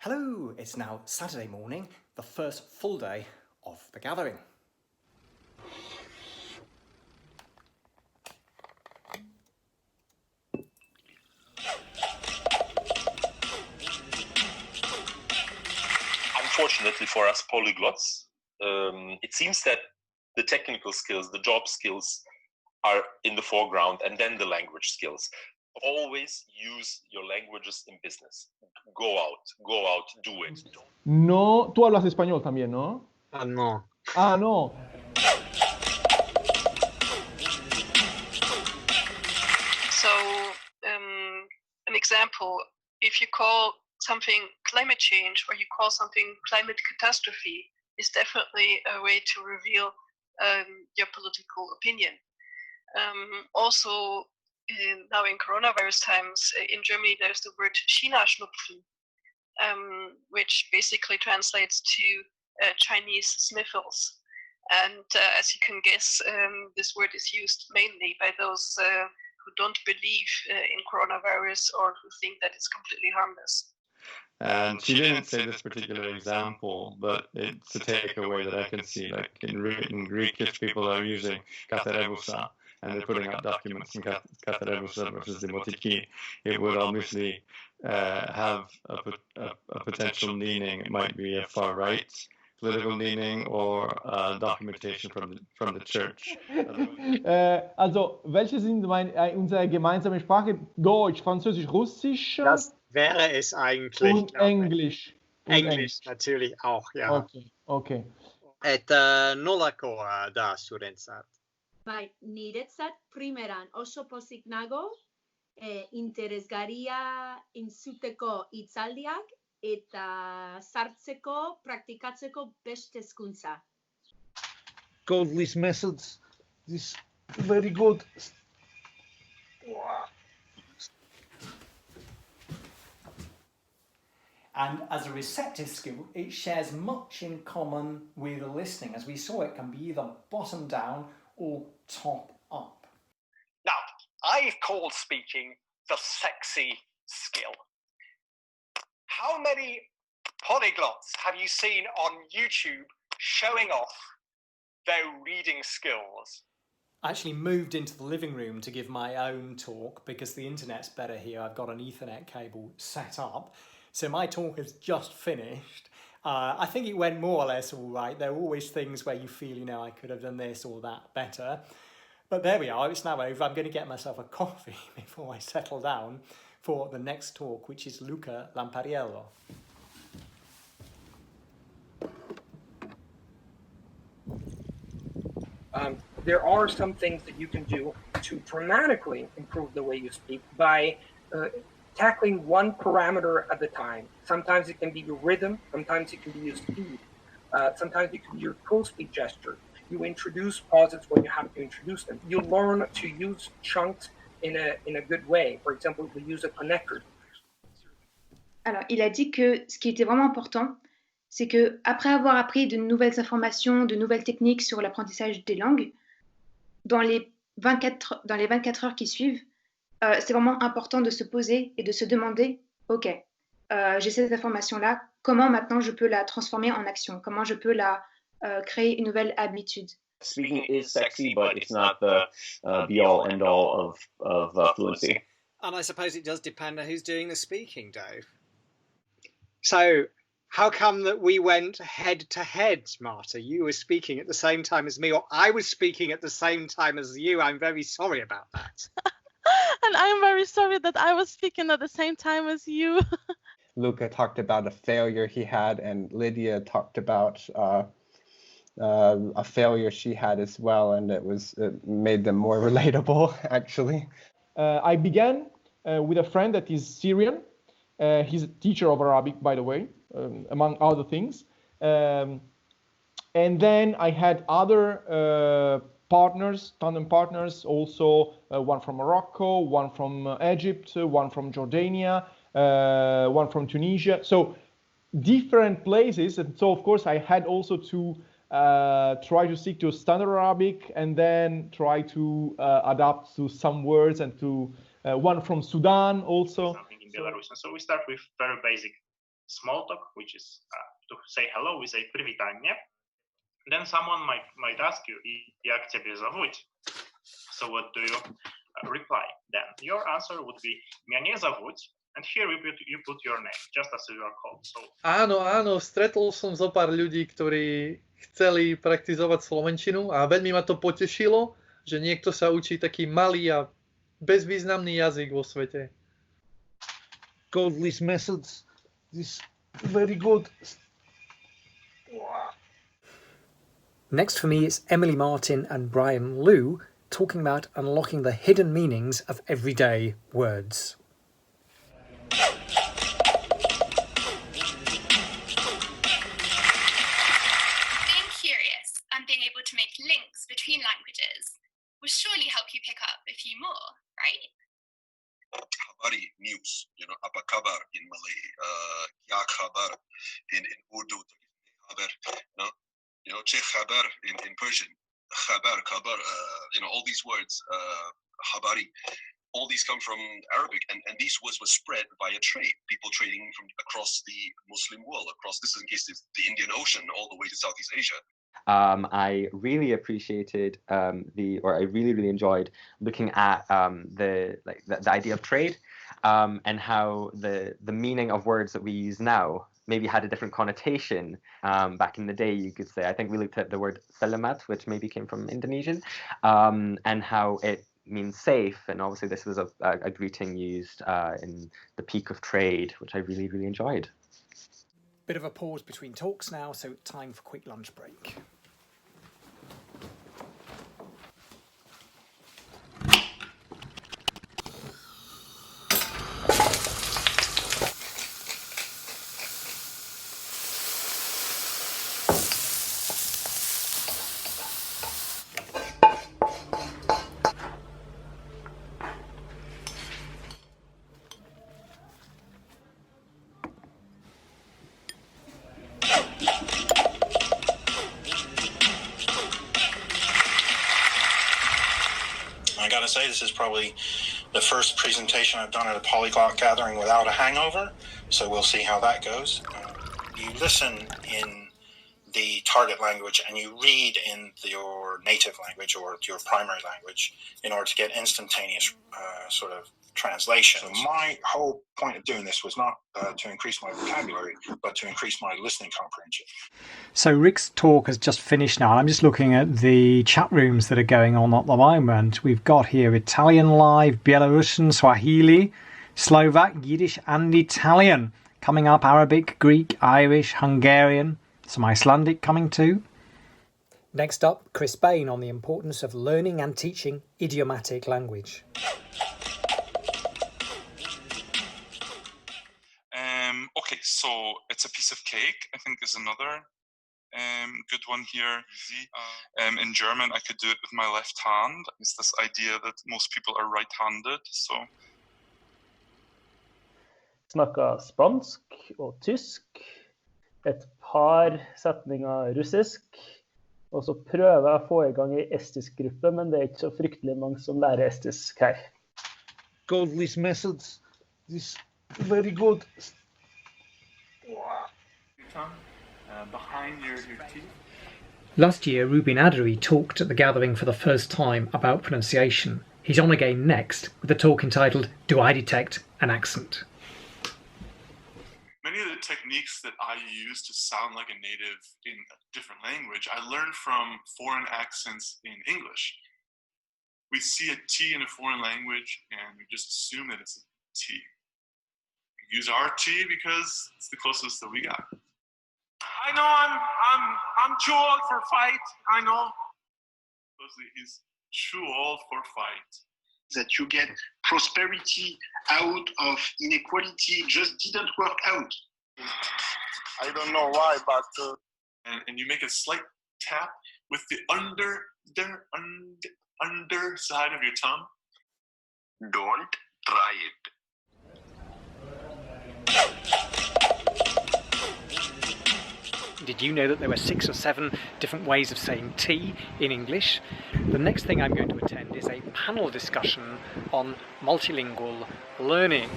Hello, it's now Saturday morning, the first full day of the gathering. Unfortunately for us polyglots, it seems that the technical skills, the job skills are in the foreground and then the language skills. Always use your languages in business. Go out, do it. No, tú hablas español también, ¿no? No. Ah, no. So, an example, if you call something climate change or you call something climate catastrophe, is definitely a way to reveal your political opinion. Also, now in coronavirus times, in Germany, there's the word China-Schnupfen, which basically translates to Chinese sniffles. And as you can guess, this word is used mainly by those who don't believe in coronavirus or who think that it's completely harmless. And she didn't say this particular example, but it's a takeaway that I can see. Like in Greek, if people are using katerebusa and they're putting out documents in katerebusa versus demotiki, it would obviously have a potential meaning. It might be a far right political meaning or documentation from the church. Also, welche sind unsere gemeinsame Sprache? Deutsch, Französisch, Russisch? Das wäre es eigentlich. Und Englisch. Englisch natürlich auch, ja. Okay. Et nolako da studentsat? Bai, niretzat primeran oso pozik nago, interesgarria entzuteko hitzaldiak eta sartzeko, praktikatzeko beste hezkuntza. Godly's methods is very good. And as a receptive skill, it shares much in common with listening. As we saw, it can be either bottom down or top up. Now, I've called speaking the sexy skill. How many polyglots have you seen on YouTube showing off their reading skills? I actually moved into the living room to give my own talk because the internet's better here. I've got an Ethernet cable set up. So my talk has just finished. I think it went more or less all right. There are always things where you feel, I could have done this or that better. But there we are, it's now over. I'm going to get myself a coffee before I settle down for the next talk, which is Luca Lampariello. There are some things that you can do to dramatically improve the way you speak by tackling one parameter at a time. Sometimes it can be your rhythm, sometimes it can be your speed, sometimes it can be your pro-speed gesture. You introduce pauses when you have to introduce them. You learn to use chunks in a good way. For example, we use a connector. Alors, il a dit que ce qui était vraiment important, c'est que après avoir appris de nouvelles informations, de nouvelles techniques sur l'apprentissage des langues, dans les 24 heures qui suivent, c'est vraiment important de se poser et de se demander, OK, j'ai cette information-là, comment maintenant je peux la transformer en action? Comment je peux la créer une nouvelle habitude? Speaking is sexy, but it's not the be-all, end-all of fluency. And I suppose it does depend on who's doing the speaking, Dave. So, how come that we went head-to-head, Marta? You were speaking at the same time as me, or I was speaking at the same time as you. I'm very sorry about that. And I'm very sorry that I was speaking at the same time as you. Luca talked about a failure he had, and Lydia talked about a failure she had as well, and it made them more relatable, actually. I began with a friend that is Syrian. He's a teacher of Arabic, by the way, among other things. And then I had other tandem partners, also one from Morocco, one from Egypt, one from Jordania, one from Tunisia. So different places. And so, of course, I had also to try to stick to standard Arabic and then try to adapt to some words and to one from Sudan also. Something in Belarus. And so we start with very basic small talk, which is to say hello, we say "Привитание." Then someone might ask you, "Jak ciebie zовут?" So what do you reply? Then your answer would be "Меня не зовут," and here you put your name, just as you are called. So Áno, stretol som zo pár ľudí, ktorí chceli praktizovať slovenčinu a veľmi ma to potešilo, že niekto sa učí taký malý a bezvýznamný jazyk vo svete. Code list methods. This very good. Next for me is Emily Martin and Brian Liu talking about unlocking the hidden meanings of everyday words. Being curious and being able to make links between languages will surely help you pick up a few more, right? Khabari, news, apa kabar in Malay, kya khabar in Urdu, khabar, che khabar in Persian, khabar, all these words, khabari, all these come from Arabic, and these words were spread via trade, people trading from across the Muslim world, this is in case it's the Indian Ocean, all the way to Southeast Asia. I really appreciated I really enjoyed looking at the idea of trade and how the meaning of words that we use now maybe had a different connotation back in the day, you could say. I think we looked at the word selamat, which maybe came from Indonesian, and how it means safe, and obviously this was a greeting used in the peak of trade, which I really enjoyed. Bit of a pause between talks now, so time for quick lunch break. I gotta say, this is probably the first presentation I've done at a Polyglot Gathering without a hangover, so we'll see how that goes. You listen in the target language and you read in your native language or your primary language in order to get instantaneous sort of translation. So my whole point of doing this was not to increase my vocabulary, but to increase my listening comprehension. So Rick's talk has just finished now. I'm just looking at the chat rooms that are going on at the moment. We've got here Italian live, Belarusian, Swahili, Slovak, Yiddish and Italian. Coming up, Arabic, Greek, Irish, Hungarian, some Icelandic coming too. Next up, Chris Bain on the importance of learning and teaching idiomatic language. Okay, so it's a piece of cake, I think, is another good one here. In German, I could do it with my left hand. It's this idea that most people are right-handed, so... Snakka spansk og tysk, et par setninger russisk, og så prøver jeg å få i gang en estisk gruppe, men det er ikke så fryktelig mange som lærer estisk her. Code list methods. This very good. Behind your teeth. Last year, Rubin Aderi talked at the gathering for the first time about pronunciation. He's on again next with a talk entitled Do I Detect an Accent? Many of the techniques that I use to sound like a native in a different language, I learned from foreign accents in English. We see a T in a foreign language and we just assume that it's a T. We use our T because it's the closest that we got. I know I'm too old for fight. I know. He's too old for fight. That you get prosperity out of inequality just didn't work out. I don't know why, but and you make a slight tap with the underside of your tongue. Don't try it. Did you know that there were 6 or 7 different ways of saying tea in English? The next thing I'm going to attend is a panel discussion on multilingual learning.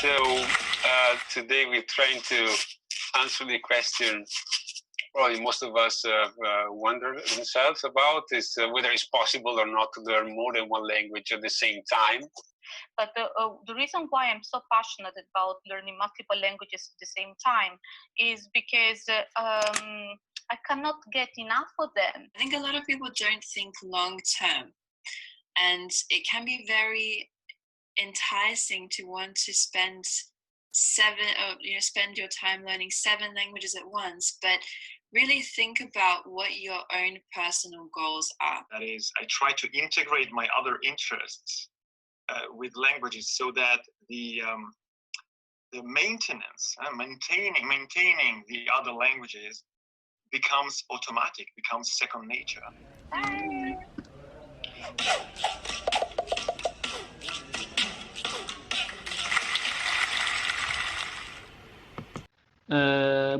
So today we're trying to answer the question probably most of us wonder themselves about is whether it's possible or not to learn more than one language at the same time. But the reason why I'm so passionate about learning multiple languages at the same time is because I cannot get enough of them. I think a lot of people don't think long term, and it can be very enticing to want to spend spend your time learning 7 languages at once, but really think about what your own personal goals are. That is, I try to integrate my other interests with languages so that the maintenance, maintaining the other languages becomes automatic, becomes second nature.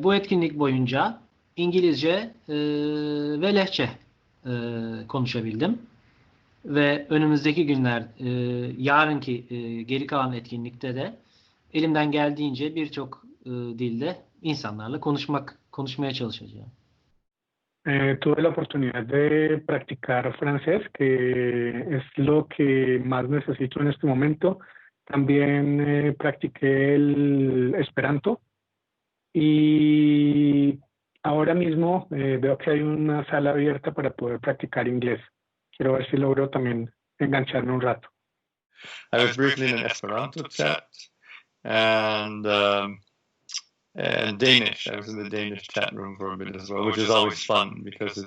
Bu etkinlik boyunca İngilizce ve Lehçe konuşabildim. Ve önümüzdeki günler, yarınki geri kalan etkinlikte de elimden geldiğince birçok dilde insanlarla konuşmaya çalışacağım. Tuve la oportunidad de practicar francés, que es lo que más necesito en este momento. También practiqué el Esperanto y ahora mismo veo que hay una sala abierta para poder practicar inglés. Quiero ver si logro también engancharme un rato. I was briefly in an Esperanto chat and Danish. I was in the Danish chat room for a bit as well, which is always fun because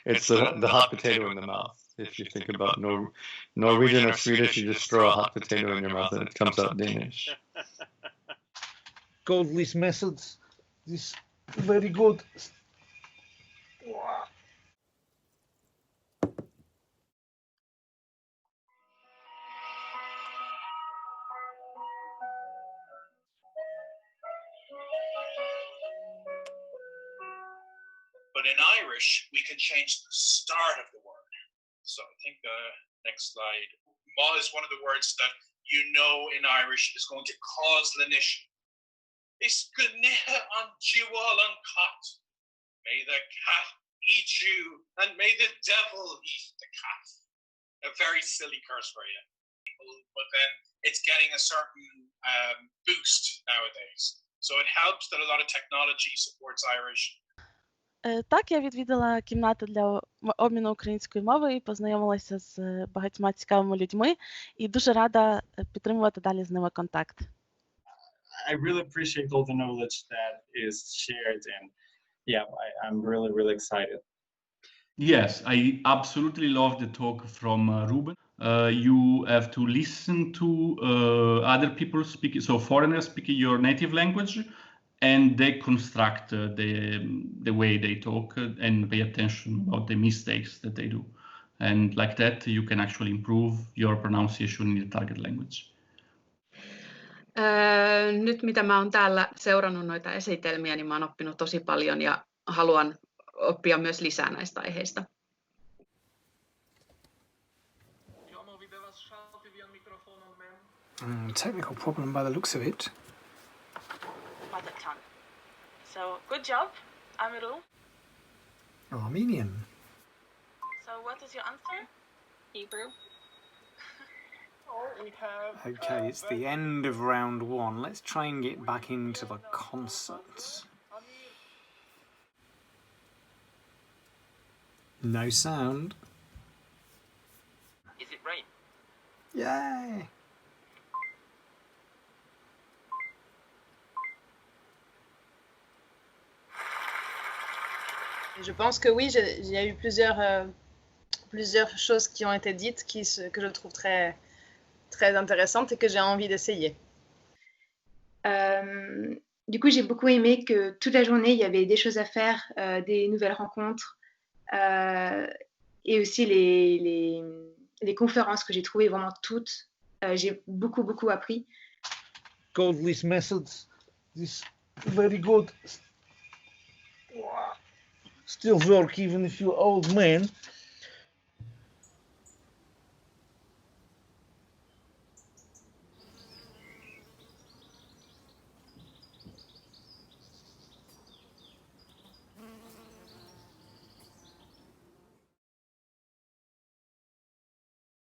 it's the hot potato in the mouth. If you think about Norwegian or Swedish, you just throw a hot potato in your mouth and it comes out Danish. Godless methods. This very good. But in Irish, we can change the start of the word. So I think next slide. Ma is one of the words that you know in Irish is going to cause lenition. Is gneha an jiwal an cat. May the cat eat you, and may the devil eat the cat. A very silly curse for you. But then it's getting a certain boost nowadays. So it helps that a lot of technology supports Irish. Так, я відвідала кімнату для обміну української мови і познайомилася з багатьма цікавими людьми. І дуже рада підтримувати далі з ними контакт. I really appreciate all the knowledge that is shared, and yeah, I'm really excited. Yes, I absolutely love the talk from Ruben. You have to listen to other people speaking, so foreigners speaking your native language, and they construct the way they talk and pay attention about the mistakes that they do. And like that, you can actually improve your pronunciation in the target language. Nyt mitä mä oon täällä seurannut noita esitelmiä, niin mä oon oppinut tosi paljon ja haluan oppia myös lisää näistä aiheista. Technical problem by the looks of it. Mother tongue. So, good job, Amirul. Armenian. So, what is your answer? Hebrew. Okay, it's the end of round 1. Let's try and get back into the concert. No sound. Is it rain? Yay! Je pense que oui, il y a eu plusieurs choses qui ont été dites que je trouve très intéressantes et que j'ai envie d'essayer. Du coup, j'ai beaucoup aimé que toute la journée, il y avait des choses à faire, des nouvelles rencontres et aussi les conférences que j'ai trouvées vraiment toutes. J'ai beaucoup appris. Godless methods. This very good. Still work even if you're old man.